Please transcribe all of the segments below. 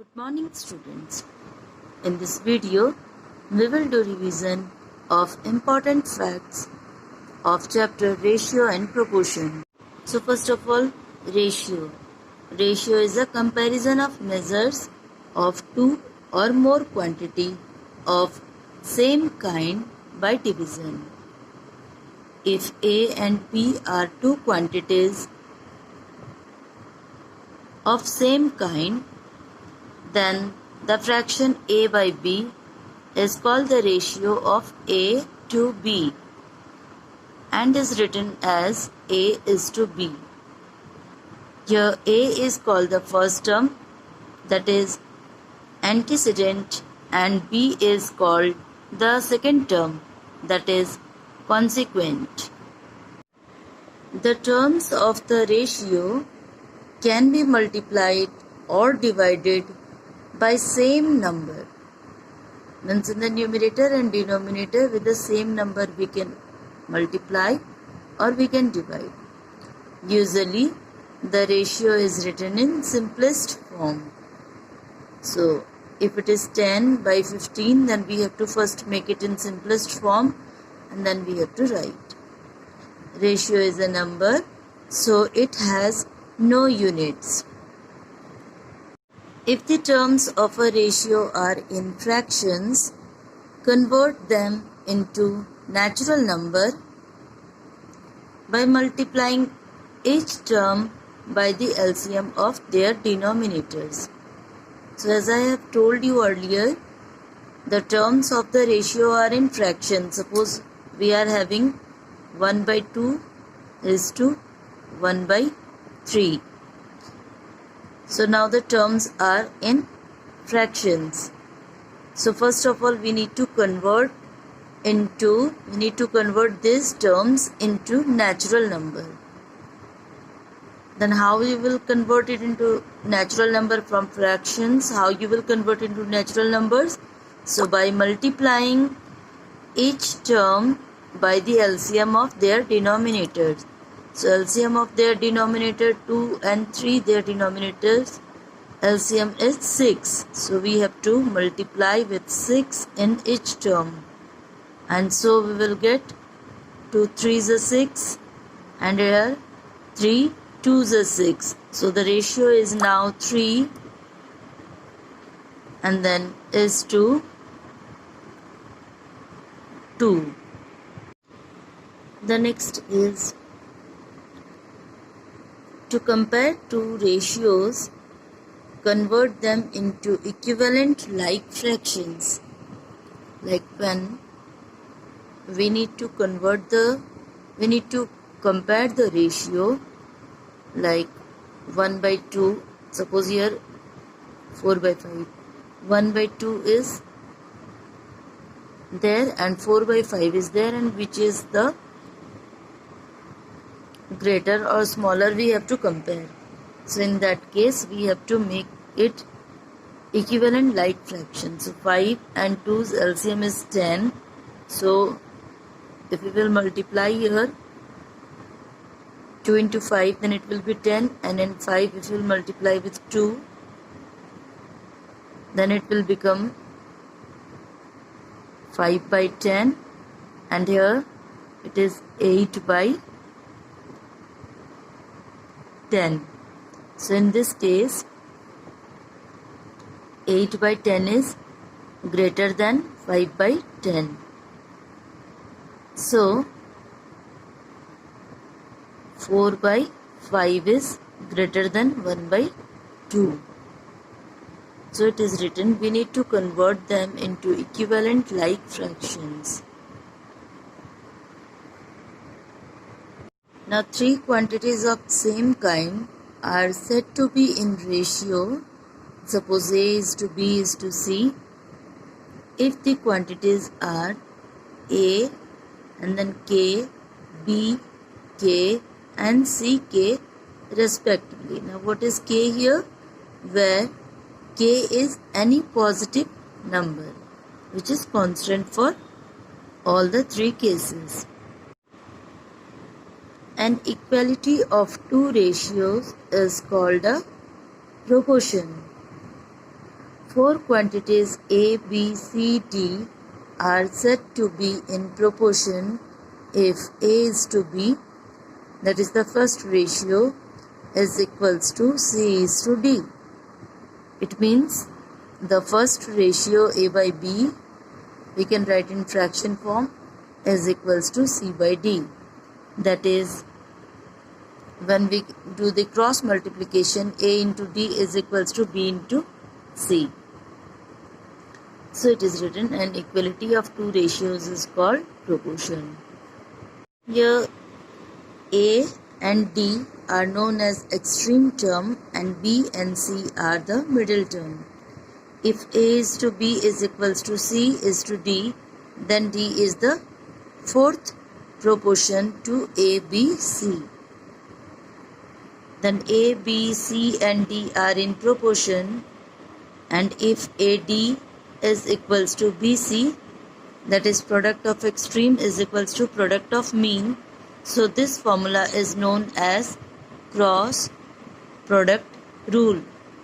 Good morning, students. In this video, we will do revision of important facts of chapter Ratio and Proportion. So first of all, ratio. Ratio is a comparison of measures of two or more quantity of same kind by division. If A and B are two quantities of same kind, then the fraction A by B is called the ratio of A to B and is written as A is to B. Here A is called the first term, that is antecedent, and B is called the second term, that is consequent. The terms of the ratio can be multiplied or divided by same number. Means in the numerator and denominator with the same number we can multiply or we can divide. Usually the ratio is written in simplest form. So if it is 10 by 15, then we have to first make it in simplest form and then we have to write. Ratio is a number, so it has no units. If the terms of a ratio are in fractions, convert them into natural number by multiplying each term by the LCM of their denominators. So as I have told you earlier, the terms of the ratio are in fractions. Suppose we are having 1 by 2 is to 1 by 3. So now the terms are in fractions. So first of all we need to convert these terms into natural number. Then how you will convert it into natural number from fractions? How you will convert into natural numbers? So by multiplying each term by the LCM of their denominators. So LCM of their denominator 2 and 3, their denominators LCM is 6. So we have to multiply with 6 in each term. And so we will get 2 3s are 6 and here 3 2s are 6. So the ratio is now 3 and then is to 2. The next is to compare two ratios, convert them into equivalent like fractions. Like when we need to compare the ratio, like 1 by 2, suppose here 4 by 5. 1 by 2 is there and 4 by 5 is there, and which is the greater or smaller we have to compare. So in that case we have to make it equivalent like fractions. So 5 and 2's LCM is 10. So if we will multiply here 2 into 5, then it will be 10, and in 5 if we will multiply with 2, then it will become 5 by 10, and here it is 8 by 10. So in this case 8 by 10 is greater than 5 by 10. So 4 by 5 is greater than 1 by 2. So it is written we need to convert them into equivalent like fractions. Now three quantities of same kind are said to be in ratio. Suppose A is to B is to C. If the quantities are A and then K, B, K and CK respectively. Now what is K here? Where K is any positive number which is constant for all the three cases. An equality of two ratios is called a proportion. Four quantities A, B, C, D are said to be in proportion if A is to B, that is the first ratio, is equals to C is to D. It means the first ratio A by B we can write in fraction form is equals to C by D. That is, when we do the cross multiplication, A into D is equals to B into C. So it is written an equality of two ratios is called proportion. Here A and D are known as extreme term and B and C are the middle term. If A is to B is equals to C is to D, then D is the fourth proportion to A, B, C. Then A, B, C and D are in proportion, and if AD is equals to BC, that is product of extreme is equals to product of mean. So this formula is known as cross product rule,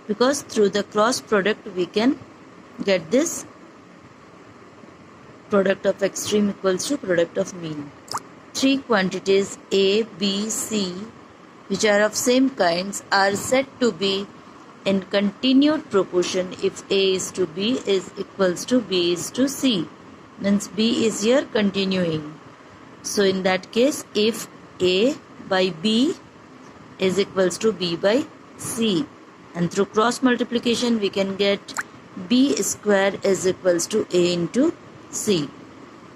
because through the cross product we can get this product of extreme equals to product of mean. Three quantities A, B, C which are of same kinds are said to be in continued proportion if A is to B is equals to B is to C. Means B is here continuing. So in that case, if A by B is equals to B by C, and through cross multiplication we can get B square is equals to A into C.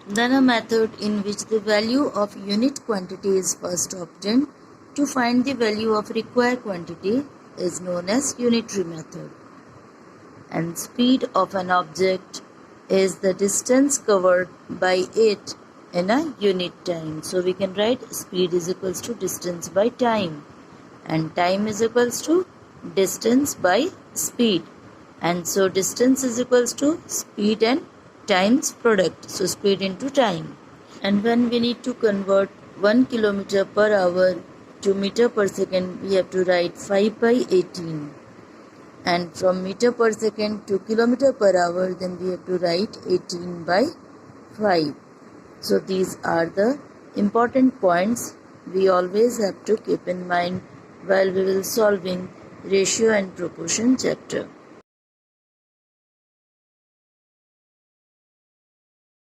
Then a method in which the value of unit quantity is first obtained to find the value of required quantity is known as unitary method. And speed of an object is the distance covered by it in a unit time. So we can write speed is equals to distance by time, and time is equals to distance by speed. And so distance is equals to speed and times product. So speed into time. And when we need to convert 1 kilometer per hour to meter per second, we have to write 5 by 18. And from meter per second to kilometer per hour, then we have to write 18 by 5. So these are the important points we always have to keep in mind while we will solving ratio and proportion chapter.